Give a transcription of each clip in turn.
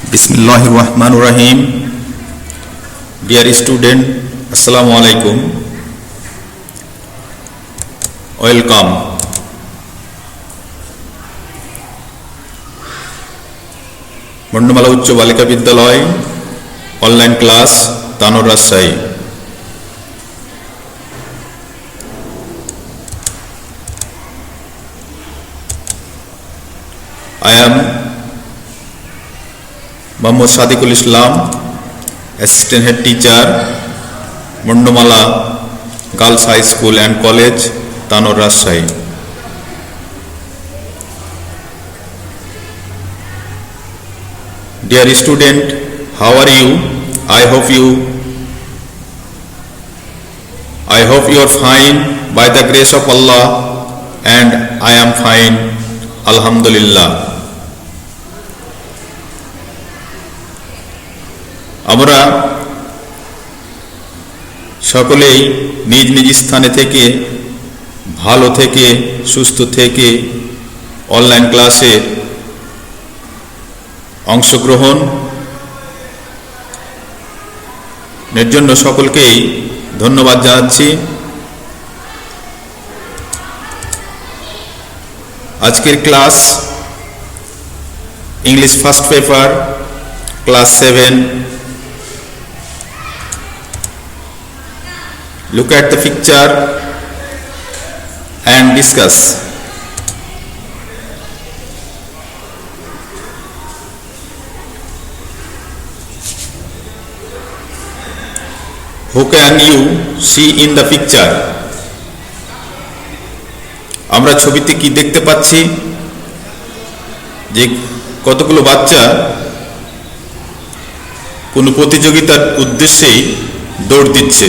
Bismillahirrahmanirrahim. Dear student, Assalamu alaikum. Welcome. Mondmala উচ্চ বালিকা বিদ্যালয় online class Tanore Rajshahi. I am Mohammad Sadiqul Islam, Assistant Head Teacher, Mundumala Girls High School and College, Tanor Rajshahi. Dear student, how are you? I hope you are fine by the grace of Allah, and I am fine, Alhamdulillah. আমরা সকলেই নিজ নিজ স্থানে থেকে ভালো থেকে সুস্থ থেকে অনলাইন ক্লাসে অংশগ্রহণের জন্য সকলকেই ধন্যবাদ জানাচ্ছি। আজকের class English first paper class 7। Look at the picture and discuss. Who can you see in the picture? আমরা ছবিতে কি দেখতে পাচ্ছি যে কতগুলো বাচ্চা কোনো প্রতিযোগিতার উদ্দেশ্যেই দৌড় দিচ্ছে।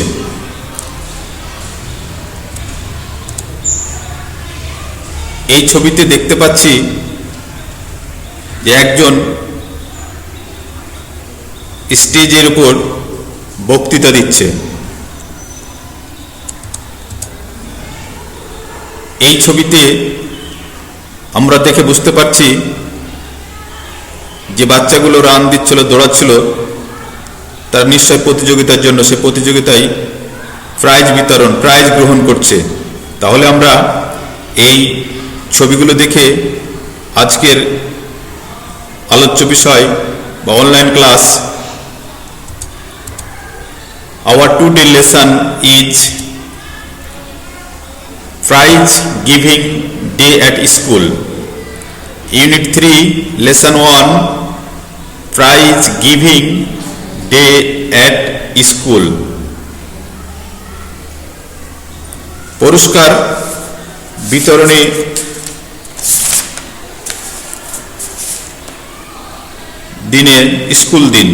এই ছবিতে দেখতে পাচ্ছি যে একজন স্টেজের উপর বক্তৃতা দিচ্ছে। এই ছবিতে আমরা দেখে বুঝতে পারছি যে বাচ্চাগুলো রান দিচ্ছিল, দৌড়াচ্ছিল, তার নিশ্চয় প্রতিযোগিতার জন্য, সে প্রতিযোগিতায় প্রাইজ গ্রহণ করছে। তাহলে আমরা এই ছবিগুলো দেখে আজকের আলোচ্য বিষয় বা online class, our today lesson is prize giving day at school. Unit 3, lesson 1, prize giving day at school. পুরস্কার বিতরণী দিনের স্কুল দিন।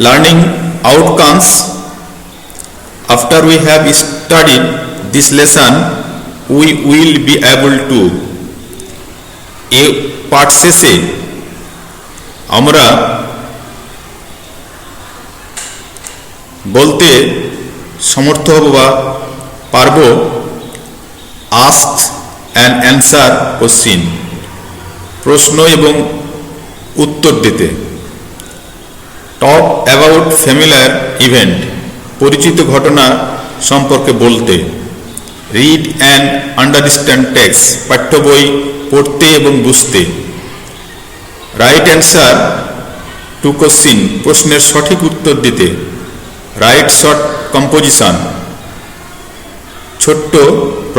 Learning outcomes. After we have studied this lesson, we will be able to. এই পাঠ শেষে আমরা বলতে সমর্থ হব বা পারব asked and answer question, প্রশ্ন এবং উত্তর দিতে। টক অ্যাবাউট ফ্যামিলিয়ার ইভেন্ট, পরিচিত ঘটনা সম্পর্কে বলতে। রিড অ্যান্ড আন্ডারস্ট্যান্ড টেক্সট, পাঠ্য বই পড়তে এবং বুঝতে। রাইট অ্যান্সার টু কোশ্চিন, প্রশ্নের সঠিক উত্তর দিতে। রাইট শর্ট কম্পোজিশন, ছোট্ট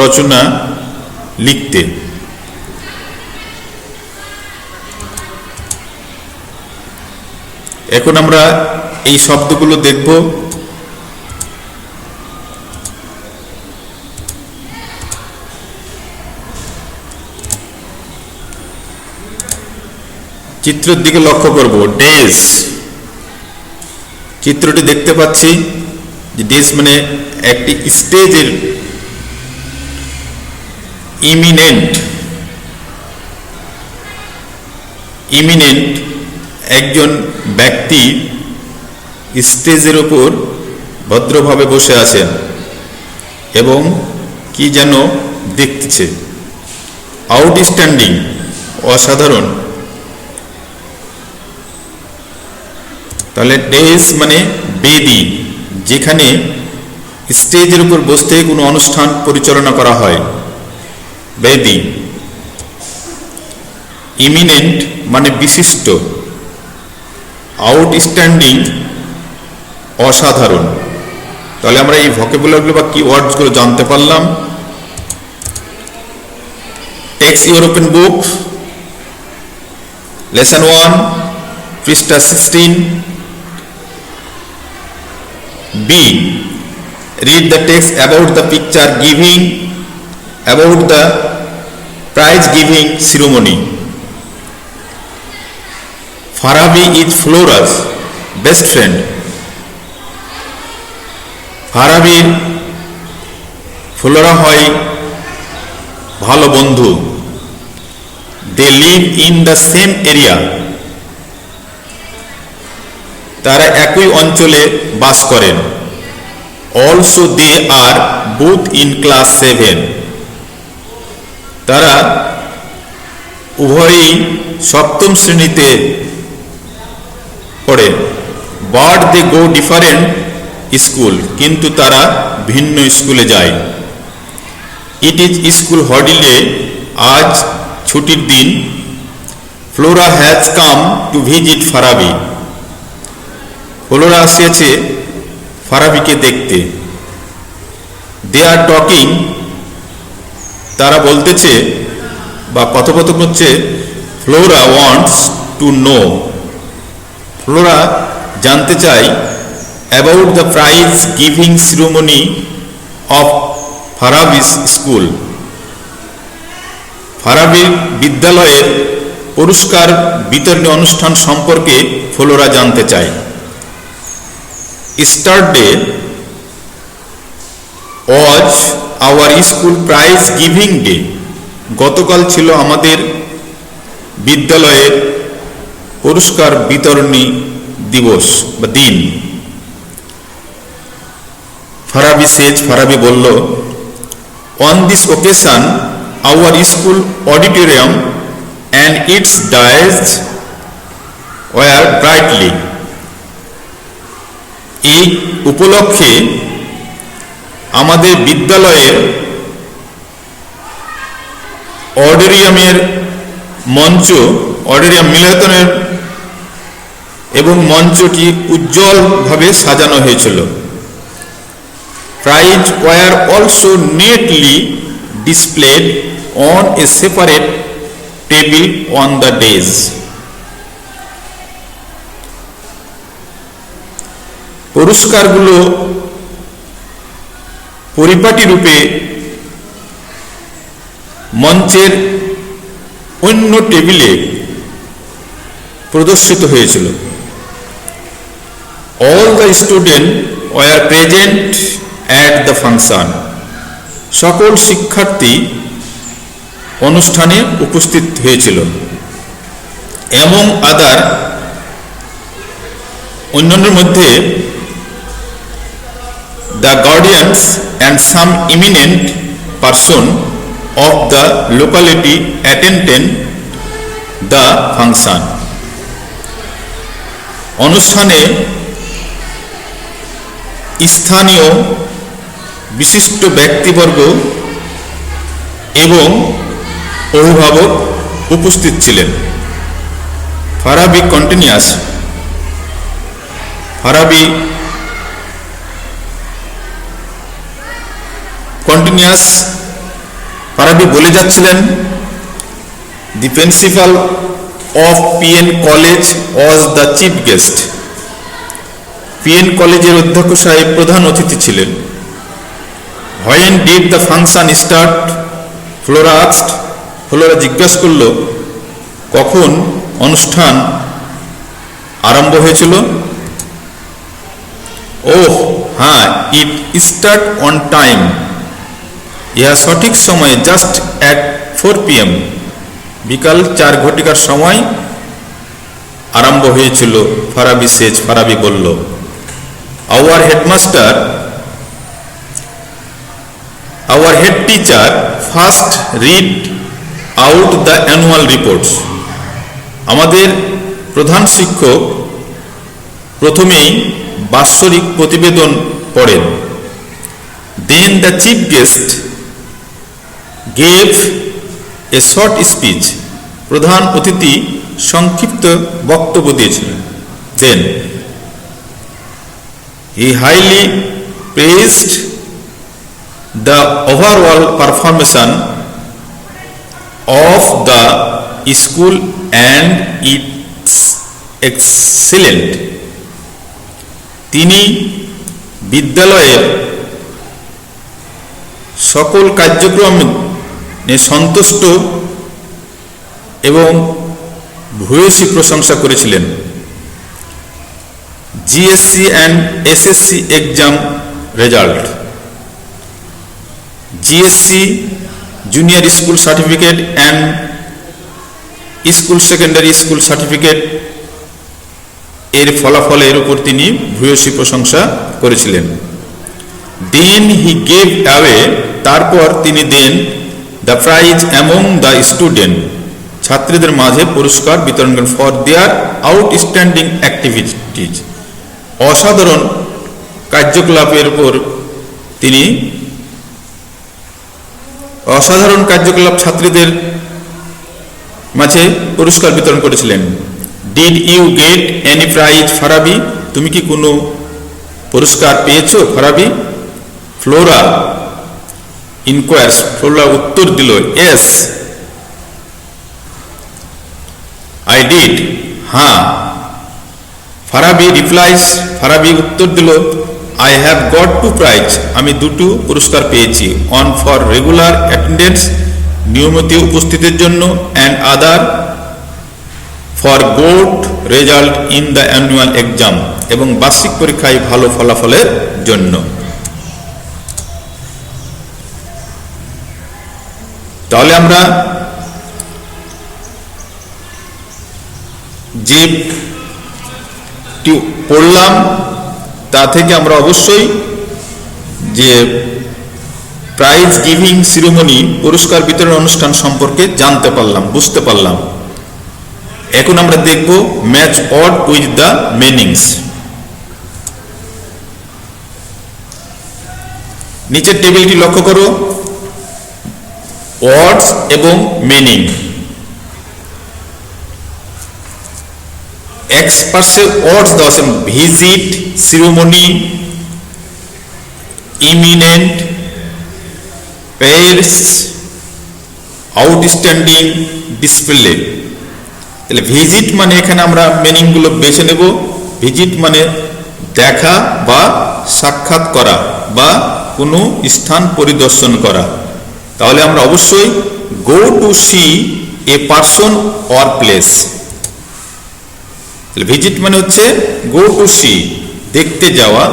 রচনা লিখতে। এখন আমরা এই শব্দগুলো দেখব। চিত্রের দিকে লক্ষ্য করব। ডেজ, চিত্রটি দেখতে পাচ্ছি যে ডেজ মানে একটি স্টেজের ইমিনেন্ট একজন ব্যক্তি স্টেজের উপর ভদ্রভাবে বসে আছেন এবং কি যেন দেখতেছে। আউটস্ট্যান্ডিং, অসাধারণ, তাহলে ডেজ মানে বেদি, যেখানে স্টেজের উপর বসতে কোনো অনুষ্ঠান পরিচালনা করা হয়, বেদি। ইমিনেন্ট মানে বিশিষ্ট, আউটস্ট্যান্ডিং অসাধারণ। তাহলে আমরা এই ভোকাবুলারিগুলো বা কি ওয়ার্ডসগুলো জানতে পারলাম। Text your open book, lesson 1, পৃষ্ঠা 16। B. Read the text about the picture giving, about the prize giving ceremony. Farabi is Flora's best friend. ফারাবির ফ্লোরা হয় ভালো বন্ধু। They live in the same area. তারা একই অঞ্চলে বাস করেন। Also they are both in class 7. তারা উভয়ই সপ্তম শ্রেণীতে পড়ে। But they go different school, কিন্তু তারা ভিন্ন স্কুলে যায়। It is school holiday, আজ ছুটির দিন। Flora has come to visit Farabi. Flora আসিয়াছে ফারাবিকে দেখতে। They are talking, তারা বলতেছে বা কথোপকথন হচ্ছে। Flora wants to know, Flora জানতে চায় about the prize giving ceremony of Farabi's school. ফারাবির বিদ্যালয়ের পুরস্কার বিতরণী অনুষ্ঠান সম্পর্কে ফ্লোরা জানতে চায়। Yesterday was our school prize giving day. গতকাল ছিল আমাদের বিদ্যালয়ের পুরস্কার বিতরণী দিবস বা দিন। ফারাবি সেজ, ফারাবি বলল, on this occasion our school auditorium and its dais were brightly. এই উপলক্ষে আমাদের বিদ্যালয়ের অডিটোরিয়ামের মঞ্চ, অডিটোরিয়াম মিলনায়তনের এবং মঞ্চটি উজ্জ্বলভাবে সাজানো হয়েছিল। Prize were also neatly displayed on a separate table on the dais. পুরস্কারগুলো পরিপাটি রূপে মঞ্চের অন্য টেবিলে প্রদর্শিত হয়েছিল। All the students were present at the function. সকল শিক্ষার্থী অনুষ্ঠানে উপস্থিত হয়েছিল। এবং আদার, অন্যান্যের মধ্যে the guardians and some eminent person of the locality attended the function. অনুষ্ঠানে স্থানীয় বিশিষ্ট ব্যক্তিবর্গ এবং অভিভাবক উপস্থিত ছিলেন। ফারাবি কন্টিনিউয়াস, ফারাবি কন্টিনিউয়াস, ফারাবি বলে যাচ্ছিলেন, the principal of PN college was the chief guest. PN কলেজের অধ্যক্ষ সাহেব প্রধান অতিথি ছিলেন। When did the function start? Flora asked, Flora জিজ্ঞাসা করল, কখন অনুষ্ঠান আরম্ভ হয়েছিল? ওহ হ্যাঁ, ইট স্টার্ট অন টাইম, ইহা সঠিক সময়ে, জাস্ট অ্যাট 4 PM, বিকাল 4 ঘটিকার সময় আরম্ভ হয়েছিল। ফারাবি সেজ, ফারাবি বলল, our headmaster, our head teacher first read out the annual reports. আমাদের প্রধান শিক্ষক প্রথমেই বাৎসরিক প্রতিবেদন পড়েন। Then the chief guest gave a short speech. প্রধান অতিথি সংক্ষিপ্ত বক্তব্য দিয়েছিলেন। Then he highly praised the overall performance of the school and its excellent. তিনি বিদ্যালয়ের সকল কার্যক্রমে সন্তুষ্ট এবং ভূয়সী প্রশংসা করেছিলেন। JSC and SSC exam result. JSC junior school certificate and school secondary school certificate এর ফলাফলের উপর তিনি ভূয়সী প্রশংসা করেছিলেন। দেন হি গেভ অ্যাওয়ে, তারপর তিনি then the prize among the student, ছাত্রীদের মাঝে পুরস্কার বিতরণ করেন ফর দেয়ার আউটস্ট্যান্ডিং অ্যাক্টিভিটিজ, অসাধারণ কার্যকলাপের উপর তিনি অসাধারণ কার্যকলাপ ছাত্রীদের মাঝে পুরস্কার বিতরণ করেছিলেন। Did you get any prize Farabi, তুমি কি কোনো পুরস্কার পেয়েছো ফারাবি? ফ্লোরা ইনকোয়ার্স, ফ্লোরা উত্তর দিল এস আই ডিড, হ্যাঁ। ফারাবি রিপ্লাইজ, ফারাবি উত্তর দিল I have got to prize, আমি দুটো পুরস্কার পেয়েছি। অন ফর রেগুলার অ্যাটেন্ডেন্স, নিয়মিত উপস্থিতির জন্য, and other for good result in the annual exam, এবং বার্ষিক পরীক্ষায় ভালো ফলাফলের জন্য। তাহলে আমরা যে পড়লাম তা থেকে আমরা অবশ্যই যে প্রাইজ গিভিং সিরিমনি, পুরস্কার বিতরণ অনুষ্ঠান সম্পর্কে জানতে পারলাম, বুঝতে পারলাম। এখন আমরা দেখব match word with the meanings. নিচের টেবিলটি লক্ষ্য করো, ওয়ার্ডস এবং মিনিং। এক্স পাশে ওয়ার্ডস দেওয়া আছে, visit, ceremony, eminent, pairs, outstanding, display. তাহলে ভিজিট মানে এখানে আমরা মিনিং গুলো বেছে নেব। ভিজিট মানে দেখা বা সাক্ষাৎ করা বা কোনো স্থান পরিদর্শন করা। তাহলে আমরা অবশ্যই go to see a person or place. Visit মানে হচ্ছে গো টু সি, দেখতে যাওয়া,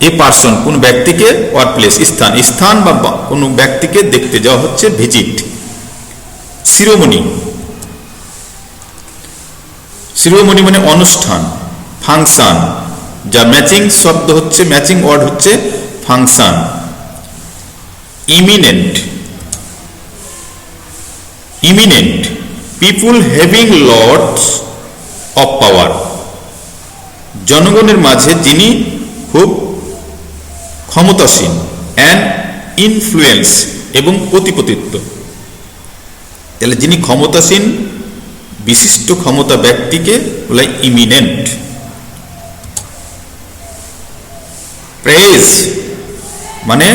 এ পারসন কোন ব্যক্তিকে, অর প্লেস স্থান, স্থান বা কোনো ব্যক্তিকে দেখতে যাওয়া হচ্ছে ভিজিট। সিরিমনি, সিরিমনি মানে অনুষ্ঠান, ফাংশন, যা ম্যাচিং শব্দ হচ্ছে, ম্যাচিং ওয়ার্ড হচ্ছে function. Eminent, eminent people having lots of power, জনগণের মাঝে যিনি খুব ক্ষমতাসীন। অ্যান্ড ইনফ্লুয়েন্স এবং প্রতিপত্তিত্ব, তাহলে যিনি ক্ষমতাসীন, বিশিষ্ট ক্ষমতা ব্যক্তিকে বলে ইমিনেন্ট। প্রেজ মানে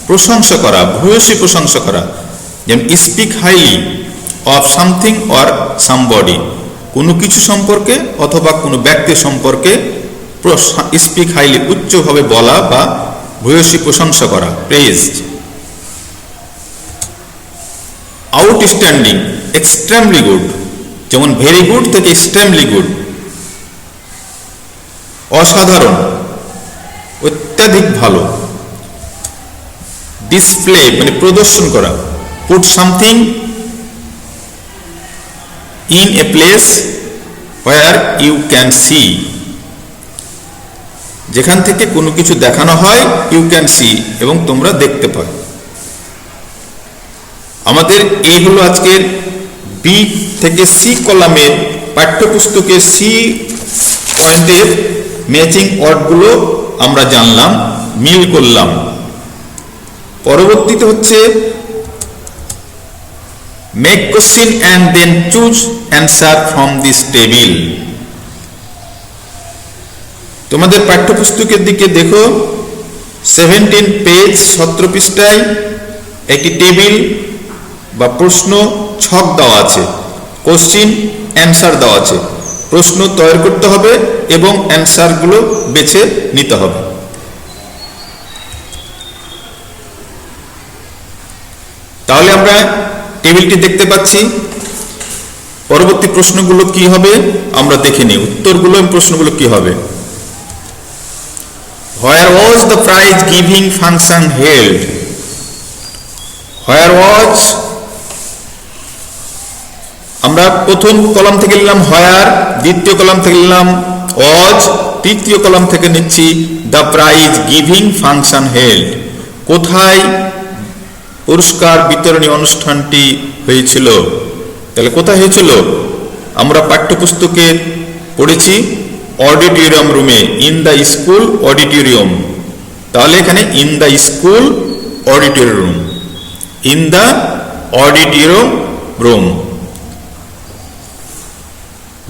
প্রশংসা করা, ভূয়সী প্রশংসা করা। যেমন speak highly of something or somebody, কোনো কিছু সম্পর্কে অথবা কোনো ব্যক্তি সম্পর্কে স্পিক হাইলি উচ্চভাবে বলা বা ভূয়সী প্রশংসা করা, প্রেজ। আউটস্ট্যান্ডিং, এক্সট্রিমলি গুড, যেমন ভেরি গুড থেকে এক্সট্রিমলি গুড। অসাধারণ, অত্যাধিক ভালো। ডিসপ্লে মানে প্রদর্শন করা। Put something in a place where you can see, যেখান থেকে কোনো কিছু দেখানো হয়, ইউ ক্যান সি এবং তোমরা দেখতে পাও। আমাদের এই হলো আজকের বি থেকে সি কলামের পাঠ্যপুস্তকের সি পয়েন্টের ম্যাচিং ওয়ার্ডগুলো আমরা জানলাম, মিল করলাম। পরবর্তীতে হচ্ছে make question and then choose answer from this table. তোমাদের পাঠ্যপুস্তকের দিকে দেখো, 17 পেজ 17 পৃষ্ঠায় একটি টেবিল বা প্রশ্ন ছক দেওয়া আছে, কোশ্চেন অ্যান্সার দেওয়া আছে। প্রশ্ন তৈরি করতে হবে এবং অ্যান্সারগুলো বেছে নিতে হবে। তাহলে আমরা টেবিলটি দেখতে পাচ্ছি। পরবর্তী প্রশ্নগুলো কি হবে আমরা দেখে নিই, উত্তরগুলো এবং প্রশ্নগুলো কি হবে। Where was the prize giving function held? Where was, আমরা প্রথম কলাম থেকে নিলাম where, দ্বিতীয় কলাম থেকে নিলাম was, তৃতীয় কলাম থেকে নিচ্ছি the prize giving function held। কোথায় পুরস্কার বিতরণী অনুষ্ঠানটি হয়েছিল? তাহলে কোথায় হয়েছিল? আমরা পাঠ্যপুস্তকে পড়েছি অডিটোরিয়াম রুমে, ইন দ্য স্কুল অডিটোরিয়াম। তাহলে এখানে in the school auditorium room, in the auditorium room.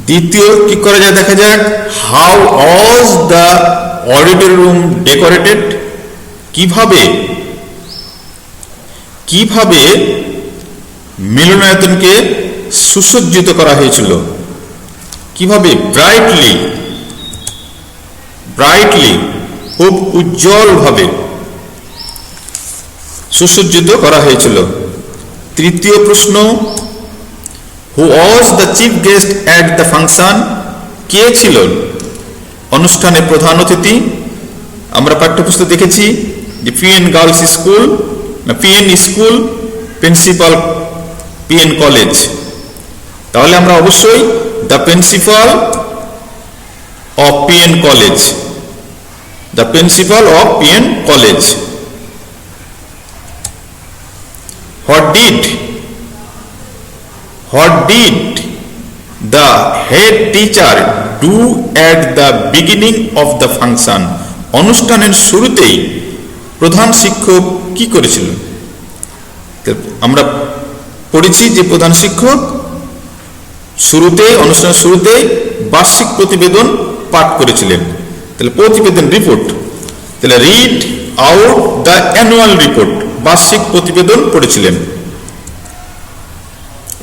দ্বিতীয় কি করা যায় দেখা যাক, how was the auditorium room decorated? কিভাবে মিলনায়তনকে সুসজ্জিত করা হয়েছিল? কিভাবে? ব্রাইটলি, খুব উজ্জ্বল ভাবে সুসজ্জিত করা হয়েছিল। তৃতীয় প্রশ্ন, who was the chief guest at the function? কে ছিল অনুষ্ঠানের প্রধান অতিথি? আমরা পাঠ্যপুস্তক দেখেছি যে PN girls school, PN school, principal PN college. তাহলে আমরা অবশ্যই the principal of PN college, the principal of PN college. What did the head teacher do at the beginning of the function? অনুষ্ঠানের শুরুতেই প্রধান শিক্ষক কি করেছিল? আমরা পড়েছি যে প্রধান শিক্ষক অনুষ্ঠানের শুরুতেই বার্ষিক প্রতিবেদন পাঠ করেছিলেন। তাহলে প্রতিবেদন রিপোর্ট, তাহলে read out the annual report, বার্ষিক প্রতিবেদন পড়েছিলেন।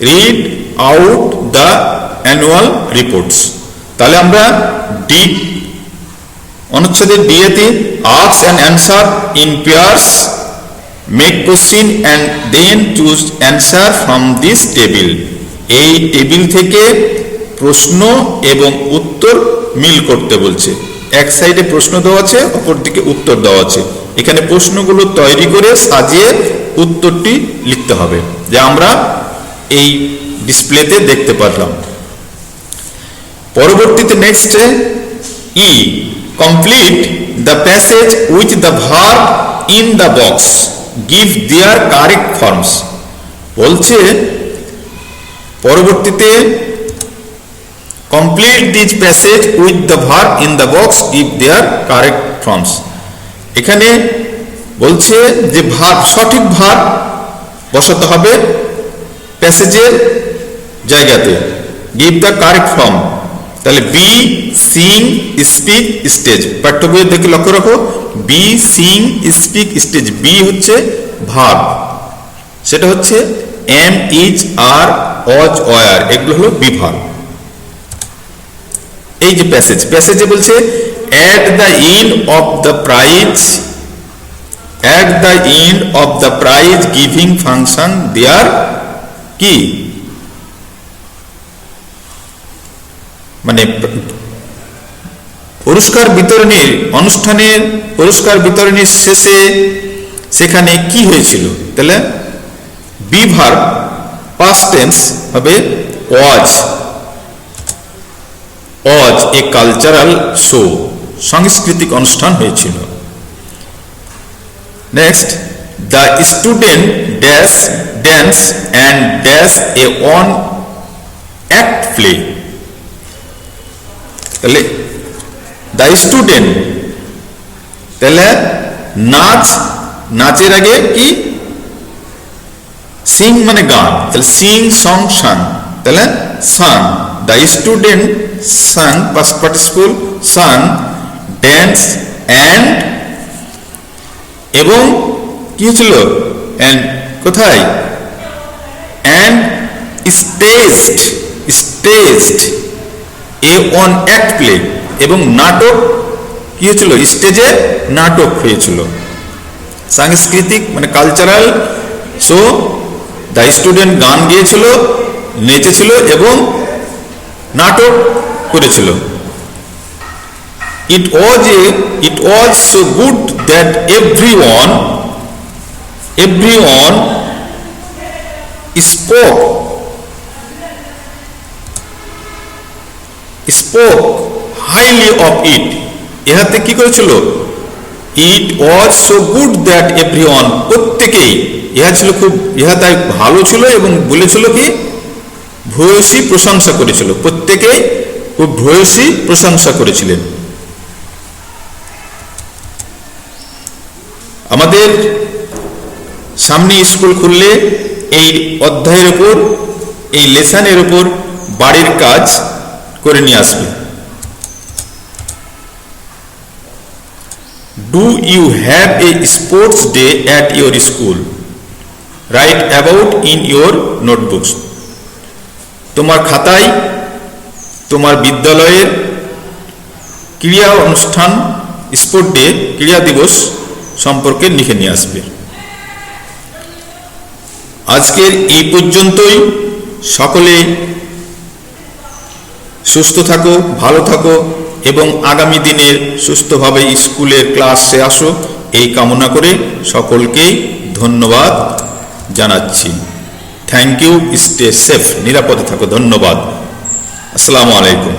Read out the annual reports. তাহলে আমরা ডি অনুচ্ছেদের ডিএতে ask and answer in pairs, make question and then choose answer from this table. এই টেবিল থেকে প্রশ্ন এবং উত্তর মিল করতে বলছে। এক সাইডে প্রশ্ন দেওয়া আছে, অপর দিকে উত্তর দেওয়া আছে। এখানে প্রশ্নগুলো তৈরি করে সাজিয়ে উত্তরটি লিখতে হবে, যা আমরা এই ডিসপ্লেতে দেখতে পারলাম। পরবর্তীতে next E, complete the passage with the verb in the box, give there correct forms. বলছে পরবর্তীতে complete this passage with the verb in the box, give there correct forms. এখানে বলছে যে ভার্ব, সঠিক ভার্ব বসাতে হবে প্যাসেজের জায়গাতে, গিভ দ্য কারেক্ট ফর্ম। তাহলে বি, সিং, স্পিক, স্টেজ। পাঠ্য বইয়ের দেখে লক্ষ্য রাখো, be, sing, speak, stage. Be হচ্ছে ভার্ব, সেটা হচ্ছে M, is, R, Aja, war, এগুলো হলো বি ভার্ব। এই যে প্যাসেজে বলছে at the end of the prize giving function there কি মানে পুরস্কার বিতরণীর অনুষ্ঠানের পুরস্কার বিতরণীর শেষে সেখানে কি হয়েছিল? তাহলে বি ভার্ব পাস্ট টেন্স হবে ওয়াজ এ কালচারাল শো, সাংস্কৃতিক অনুষ্ঠান হয়েছিল। Next, the student dance and dash a one act play. তাহলে দ্য স্টুডেন্ট, তাহলে নাচ, নাচের আগে কি সিং মানে গান, তাহলে সিং সং সাং, তাহলে sang. The student sang past participle sang dance and, এবং কি হয়েছিল অ্যান্ড কোথায়, and staged, staged a one act play, এবং নাটক কি হয়েছিল, স্টেজে নাটক হয়েছিল। সাংস্কৃতিক মানে কালচারাল শো, দ্য স্টুডেন্ট গান গিয়েছিল, নেচেছিল এবং নাটক করেছিল। It was so good that everyone spoke highly of it. ইহাতে কি করেছিল, it was so good that everyone, প্রত্যেকেই, ইহা ছিল খুব, ইহা তাই ভালো ছিল এবং বলেছিল কি ভূয়সী প্রশংসা করেছিল, প্রত্যেকেই খুব ভূয়সী প্রশংসা করেছিলেন। আমাদের সামনে স্কুল খুললে এই অধ্যায়ের উপর, এই লেসনের উপর বাড়ির কাজ করে নিয়ে আসবে। Do you have a sports day at your school? Write about in your notebooks. তোমার খাতায় তোমার বিদ্যালয়ের ক্রীড়া অনুষ্ঠান, স্পোর্ট ডে, ক্রীড়া দিবস সম্পর্কে লিখে নিয়ে আসবে। আজকের এই পর্যন্তই। সকলে সুস্থ থাকো, ভালো থাকো এবং আগামী দিনের সুস্থভাবে স্কুলের ক্লাসে আসো, এই কামনা করে সকলকেই ধন্যবাদ জানাচ্ছি। থ্যাংক ইউ, স্টে সেফ, নিরাপদে থাকো, ধন্যবাদ, আসসালামু আলাইকুম।